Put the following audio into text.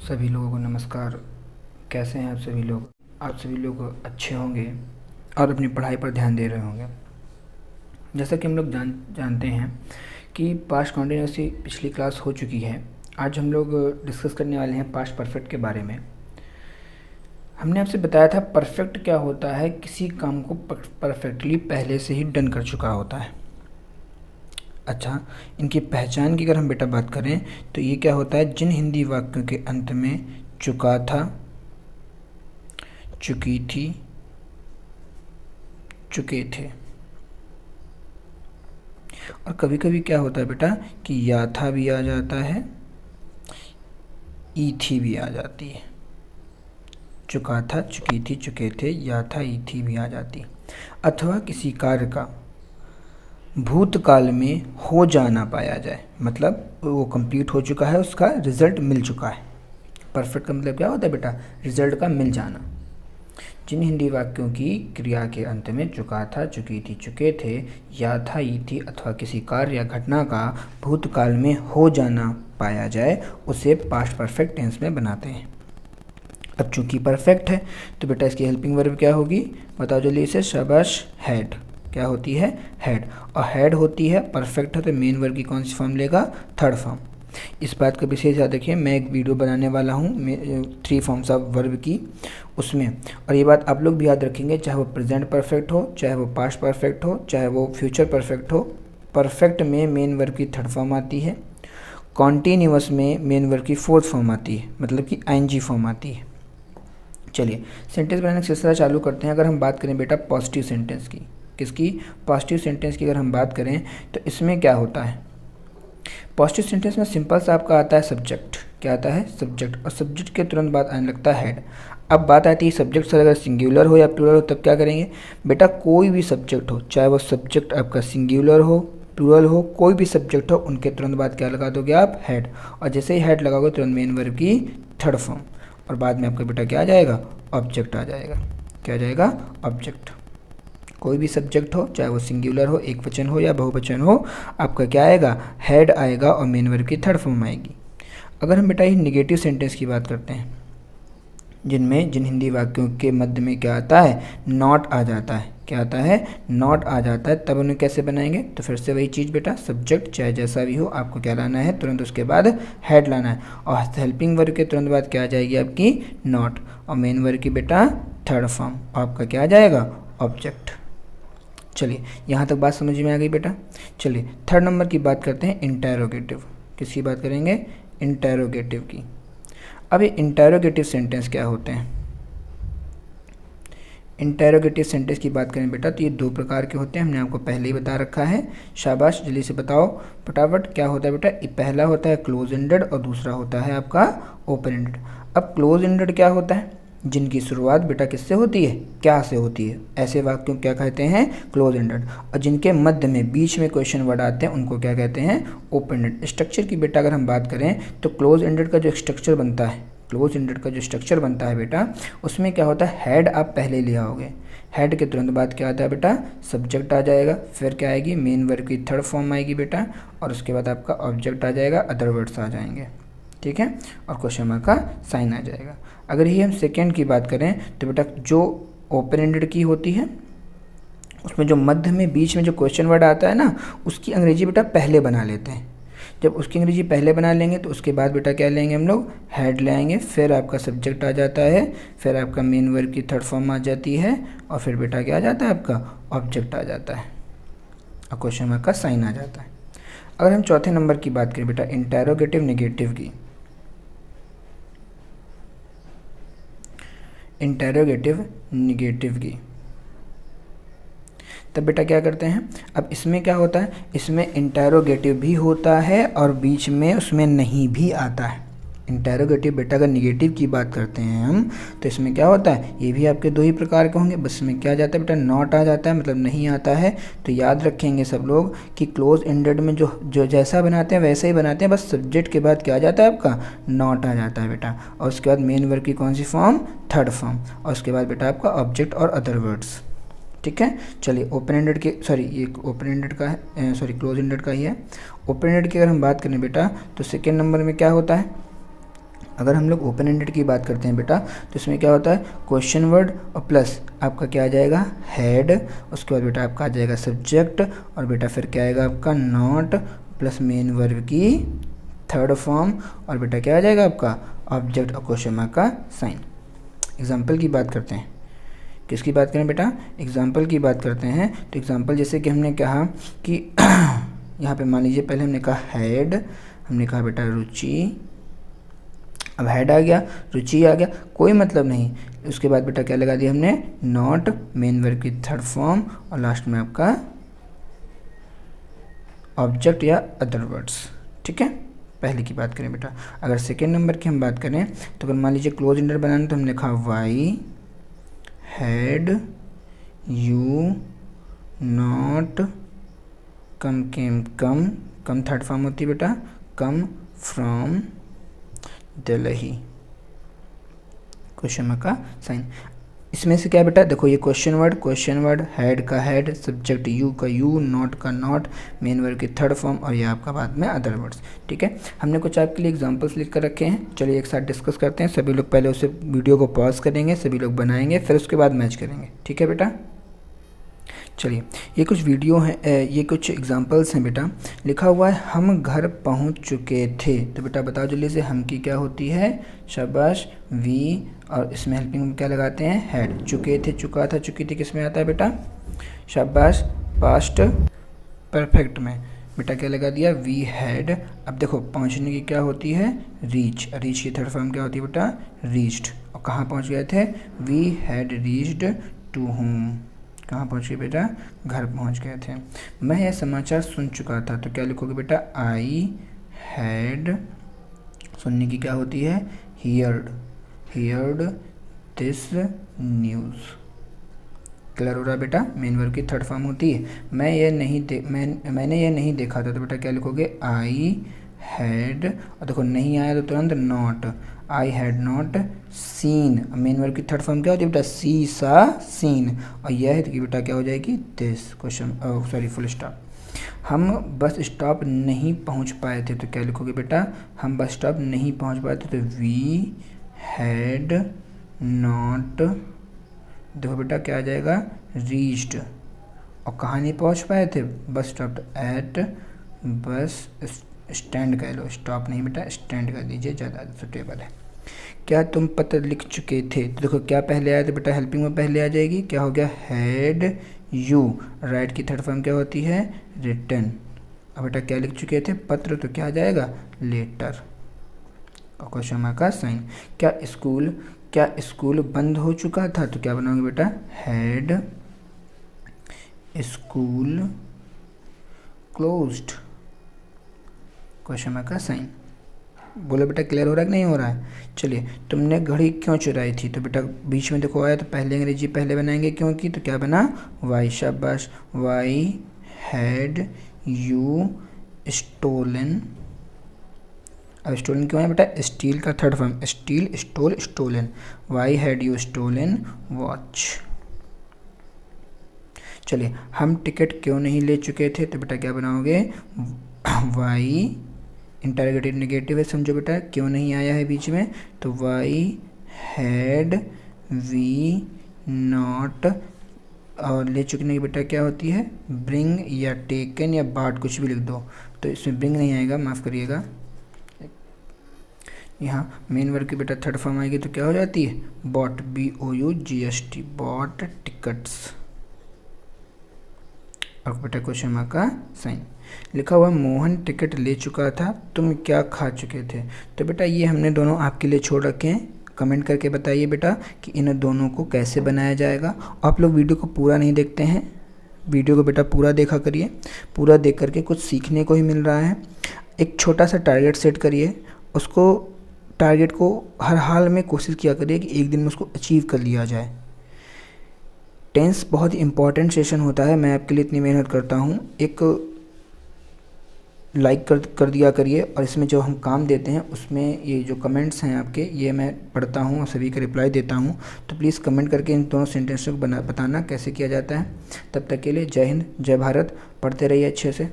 सभी लोगों को नमस्कार। कैसे हैं आप सभी लोग? आप सभी लोग अच्छे होंगे और अपनी पढ़ाई पर ध्यान दे रहे होंगे। जैसा कि हम लोग जानते हैं कि पास्ट कॉन्टिन्यूसी पिछली क्लास हो चुकी है। आज हम लोग डिस्कस करने वाले हैं पास्ट परफेक्ट के बारे में। हमने आपसे बताया था परफेक्ट क्या होता है, किसी काम को परफेक्टली पहले से ही डन कर चुका होता है। अच्छा, इनकी पहचान की अगर हम बेटा बात करें तो ये क्या होता है, जिन हिंदी वाक्यों के अंत में चुका था, चुकी थी, चुके थे। और कभी कभी क्या होता है बेटा कि या था भी आ जाता है, ई थी भी आ जाती है। चुका था, चुकी थी, चुके थे, या था, ई थी भी आ जाती। अथवा किसी कार्य का भूतकाल में हो जाना पाया जाए, मतलब वो कंप्लीट हो चुका है, उसका रिजल्ट मिल चुका है। परफेक्ट का मतलब क्या होता है बेटा, रिजल्ट का मिल जाना। जिन हिंदी वाक्यों की क्रिया के अंत में चुका था, चुकी थी, चुके थे, या था, ई थी अथवा किसी कार्य या घटना का भूतकाल में हो जाना पाया जाए, उसे पास्ट परफेक्ट टेंस में बनाते हैं। अब चूंकि परफेक्ट है तो बेटा इसकी हेल्पिंग वर्ब क्या होगी, बताओ जल्दी से। शाबाश, हैड। क्या होती है, हैड। और हैड होती है, परफेक्ट है तो मेन वर्ब की कौन सी फॉर्म लेगा, थर्ड फॉर्म। इस बात का विशेष याद रखिए, मैं एक वीडियो बनाने वाला हूँ 3 फॉर्म्स ऑफ वर्ब की, उसमें। और ये बात आप लोग भी याद रखेंगे, चाहे वो प्रेजेंट परफेक्ट हो, चाहे वो पास्ट परफेक्ट हो, चाहे वो फ्यूचर परफेक्ट हो, परफेक्ट में मेन वर्ब की थर्ड फॉर्म आती है, कॉन्टीन्यूअस में मेन वर्ब की फोर्थ फॉर्म आती है, मतलब कि आईएनजी फॉर्म आती है। चलिए सेंटेंस बनाने का सिलसिला चालू करते हैं। अगर हम बात करें बेटा पॉजिटिव सेंटेंस की, किसकी, पॉजिटिव सेंटेंस की अगर हम बात करें तो इसमें क्या होता है, पॉजिटिव सेंटेंस में सिंपल सा आपका आता है सब्जेक्ट। क्या आता है, सब्जेक्ट। और सब्जेक्ट के तुरंत बाद आने लगता है हेड। अब बात आती है सब्जेक्ट सर अगर सिंगुलर हो या प्लूरल हो तब क्या करेंगे बेटा, कोई भी सब्जेक्ट हो, चाहे वो सब्जेक्ट आपका सिंगुलर हो, प्लूरल हो, कोई भी सब्जेक्ट हो, उनके तुरंत बाद क्या लगा दोगे आप, हेड। और जैसे ही हेड लगाओगे तुरंत मेन वर्ब की थर्ड फॉर्म, और बाद में आपका बेटा क्या आ जाएगा, ऑब्जेक्ट आ जाएगा। क्या आ जाएगा, ऑब्जेक्ट। कोई भी सब्जेक्ट हो, चाहे वो सिंगुलर हो, एक वचन हो या बहुवचन हो, आपका क्या आएगा, हेड आएगा और मेन वर्ब की थर्ड फॉर्म आएगी। अगर हम बेटा ये निगेटिव सेंटेंस की बात करते हैं, जिन हिंदी वाक्यों के मध्य में क्या आता है, नॉट आ जाता है। क्या आता है, नॉट आ जाता है, तब उन्हें कैसे बनाएंगे, तो फिर से वही चीज़ बेटा, सब्जेक्ट चाहे जैसा भी हो, आपको क्या लाना है, तुरंत उसके बाद हेड लाना है। और हेल्पिंग वर्ब के तुरंत बाद क्या आ जाएगी आपकी, नॉट, और मेन वर्ब की बेटा थर्ड फॉर्म, आपका क्या आ जाएगा, ऑब्जेक्ट। चलिए यहाँ तक बात समझ में आ गई बेटा। चलिए थर्ड नंबर की बात करते हैं, इंटेरोगेटिव। किसकी बात करेंगे, इंटेरोगेटिव की। अब ये इंटेरोगेटिव सेंटेंस क्या होते हैं, इंटेरोगेटिव सेंटेंस की बात करें बेटा तो ये 2 प्रकार के होते हैं, हमने आपको पहले ही बता रखा है। शाबाश, जल्दी से बताओ फटाफट। क्या होता है बेटा, पहला होता है क्लोज एंडेड और दूसरा होता है आपका ओपन एंडेड। अब क्लोज एंडेड क्या होता है, जिनकी शुरुआत बेटा किससे होती है, क्या से होती है, ऐसे वाक्यों क्या कहते हैं, क्लोज एंडेड। और जिनके मध्य में बीच में क्वेश्चन वर्ड आते हैं उनको क्या कहते हैं, ओपन एंडेड। स्ट्रक्चर की बेटा अगर हम बात करें तो क्लोज एंडेड का जो स्ट्रक्चर बनता है, क्लोज एंडेड का जो स्ट्रक्चर बनता है बेटा, उसमें क्या होता है, हेड आप पहले ले आओगे, हेड के तुरंत बाद क्या आता है बेटा, सब्जेक्ट आ जाएगा, फिर क्या आएगी, मेन वर्ब की थर्ड फॉर्म आएगी बेटा, और उसके बाद आपका ऑब्जेक्ट आ जाएगा, अदर वर्ड्स आ जाएंगे, ठीक है, और क्वेश्चन मार्क का साइन आ जाएगा। अगर ही हम सेकेंड की बात करें तो बेटा जो ओपन एंडेड की होती है, उसमें जो मध्य में बीच में जो क्वेश्चन वर्ड आता है ना, उसकी अंग्रेजी बेटा पहले बना लेते हैं। जब उसकी अंग्रेजी पहले बना लेंगे तो उसके बाद बेटा क्या लेंगे हम लोग, हेड ले आएंगे, फिर आपका सब्जेक्ट आ जाता है, फिर आपका मेन वर्ब की थर्ड फॉर्म आ जाती है, और फिर बेटा क्या आ जाता है, आपका ऑब्जेक्ट आ जाता है, और क्वेश्चन मार्क का साइन आ जाता है। अगर हम चौथे नंबर की बात करें बेटा, इंटेरोगेटिव नेगेटिव की, इंटेरोगेटिव निगेटिव की, तब बेटा क्या करते हैं, अब इसमें क्या होता है, इसमें इंटेरोगेटिव भी होता है और बीच में उसमें नहीं भी आता है। इंटेरोगेटिव बेटा अगर निगेटिव की बात करते हैं हम तो इसमें क्या होता है, ये भी आपके 2 ही प्रकार के होंगे, बस इसमें क्या जाता है बेटा, नॉट आ जाता है, मतलब नहीं आता है। तो याद रखेंगे सब लोग कि क्लोज एंडेड में जो जैसा बनाते हैं वैसे ही बनाते हैं, बस सब्जेक्ट के बाद क्या आ जाता है आपका, नॉट आ जाता है बेटा, और उसके बाद मेन वर्ब की कौन सी फॉर्म, थर्ड फॉर्म, और उसके बाद बेटा आपका ऑब्जेक्ट और अदर वर्ड्स, ठीक है। चलिए ओपन एंडेड के, सॉरी ये ओपन एंडेड का है, सॉरी क्लोज एंडेड का ही है। ओपन एंडेड की अगर हम बात करें बेटा तो सेकेंड नंबर में क्या होता है, अगर हम लोग ओपन एंडेड की बात करते हैं बेटा, तो इसमें क्या होता है, क्वेश्चन वर्ड और प्लस आपका क्या आ जाएगा, हेड, उसके बाद बेटा आपका आ जाएगा सब्जेक्ट, और बेटा फिर क्या आएगा आपका नॉट प्लस मेन वर्ब की थर्ड फॉर्म, और बेटा क्या आ जाएगा आपका ऑब्जेक्ट और क्वेश्चन मार्क का साइन। एग्जाम्पल की बात करते हैं, किसकी बात करें बेटा, एग्जाम्पल की बात करते हैं। तो एग्जाम्पल जैसे कि हमने कहा कि यहाँ पे मान लीजिए पहले हमने कहा हेड, हमने कहा बेटा रुचि, अब हेड आ गया, रुचि आ गया, कोई मतलब नहीं। उसके बाद बेटा क्या लगा दिया हमने, नॉट मेन वर्ब की थर्ड फॉर्म, और लास्ट में आपका ऑब्जेक्ट या अदर वर्ड्स। ठीक है, पहले की बात करें बेटा। अगर सेकेंड नंबर की हम बात करें, तो अगर मान लीजिए क्लोज इंडर बनाना, तो हमने लिखा why had you not come came, come third form होती है बेटा, come from Delhi, question mark का साइन। इसमें से क्या है बेटा, देखो ये क्वेश्चन वर्ड, हेड का हेड, सब्जेक्ट यू का यू, नॉट का नॉट, मेन वर्ब की थर्ड फॉर्म, और ये आपका बाद में अदर वर्ड्स। ठीक है, हमने कुछ आपके लिए एग्जांपल्स लिख कर रखे हैं, चलिए एक साथ डिस्कस करते हैं। सभी लोग पहले उसे वीडियो को पॉज करेंगे, सभी लोग बनाएंगे, फिर उसके बाद मैच करेंगे। ठीक है बेटा, चलिए ये कुछ वीडियो हैं, ये कुछ एग्जांपल्स हैं बेटा। लिखा हुआ है हम घर पहुंच चुके थे, तो बेटा बताओ जल्दी से, हम की क्या होती है, शाबाश, वी, और इसमें हेल्पिंग में क्या लगाते हैं, हैड। चुके थे, चुका था, चुकी थी किस में आता है बेटा, शाबाश, पास्ट परफेक्ट में बेटा क्या लगा दिया, वी हैड। अब देखो पहुंचने की क्या होती है, रीच, रीच की थर्ड फॉर्म क्या होती है बेटा, रीच्ड। और कहाँ पहुंच गए थे, we had reached to home, कहाँ पहुँच गए बेटा, घर पहुँच गए थे। मैं यह समाचार सुन चुका था, तो क्या लिखोगे बेटा, आई हैड, सुनने की क्या होती है, हियर्ड दिस न्यूज़। क्लियर हो रहा है बेटा, मेन वर्ब की थर्ड फॉर्म होती है। मैंने ये नहीं देखा था, तो बेटा क्या लिखोगे, आई हैड, और देखो नहीं आया तो तुरंत not, I had not seen. Main verb की थर्ड फॉर्म क्या होती है बेटा, सी सा सीन, और यह है कि बेटा क्या हो जाएगी, this, question sorry full stop. हम बस स्टॉप नहीं पहुंच पाए थे, तो क्या लिखोगे बेटा, हम बस स्टॉप नहीं पहुंच पाए थे, तो वी हैड नॉट, देखो बेटा क्या आ जाएगा, रीच्ड। और कहाँ नहीं पहुंच पाए थे, bus stop, eight bus stand कह लो, स्टॉप नहीं बेटा, स्टैंड कर दीजिए, ज़्यादा सुटेबल है। क्या तुम पत्र लिख चुके थे, तो देखो क्या पहले आया, तो बेटा हेल्पिंग में पहले आ जाएगी, क्या हो गया, हैड यू, राइट की थर्ड फॉर्म क्या होती है, रिटन। अब बेटा क्या लिख चुके थे, पत्र, तो क्या आ जाएगा, लेटर, और क्वेश्चन मार्क का साइन। क्या स्कूल बंद हो चुका था, तो क्या बनाओगे बेटा, had school closed, question mark का साइन। बोलो बेटा क्लियर हो रहा है कि नहीं हो रहा है। चलिए, तुमने घड़ी क्यों चुराई थी, तो बेटा बीच में देखो आया, तो पहले अंग्रेजी पहले बनाएंगे क्योंकि, तो क्या बना, वाई, शाबाश, वाई हैड यू स्टोलन। अब स्टोलन क्यों है बेटा, स्टील का third form, steal, stole, stolen, why had you stolen watch. चलिए, हम टिकट क्यों नहीं ले चुके थे, तो बेटा क्या बनाओगे, वाई, इंटरोगेटिव नेगेटिव है, समझो बेटा, क्यों नहीं आया है बीच में, तो वाई हैड वी नॉट, और ले चुकने की बेटा क्या होती है, ब्रिंग या टेकन या बाट, कुछ भी लिख दो, तो इसमें ब्रिंग नहीं आएगा, माफ़ करिएगा। यहाँ मेन वर्ब की बेटा थर्ड फॉर्म आएगी, तो क्या हो जाती है, बॉट, BOUGHT, बॉट टिकट्स, और बेटा क्वेश्चन मार्क का साइन। लिखा हुआ मोहन टिकट ले चुका था, तुम क्या खा चुके थे, तो बेटा ये हमने दोनों आपके लिए छोड़ रखे हैं, कमेंट करके बताइए बेटा कि इन दोनों को कैसे बनाया जाएगा। आप लोग वीडियो को पूरा नहीं देखते हैं, वीडियो को बेटा पूरा देखा करिए, पूरा देख करके कुछ सीखने को ही मिल रहा है। एक छोटा सा टारगेट सेट करिए, उसको टारगेट को हर हाल में कोशिश किया करिए कि एक दिन में उसको अचीव कर लिया जाए। टेंस बहुत इंपॉर्टेंट सेशन होता है, मैं आपके लिए इतनी मेहनत करता हूँ, एक लाइक कर दिया करिए, और इसमें जो हम काम देते हैं उसमें ये जो कमेंट्स हैं आपके, ये मैं पढ़ता हूँ और सभी का रिप्लाई देता हूँ, तो प्लीज़ कमेंट करके इन दोनों सेंटेंस को बताना कैसे किया जाता है। तब तक के लिए जय हिंद, जय भारत, पढ़ते रहिए अच्छे से।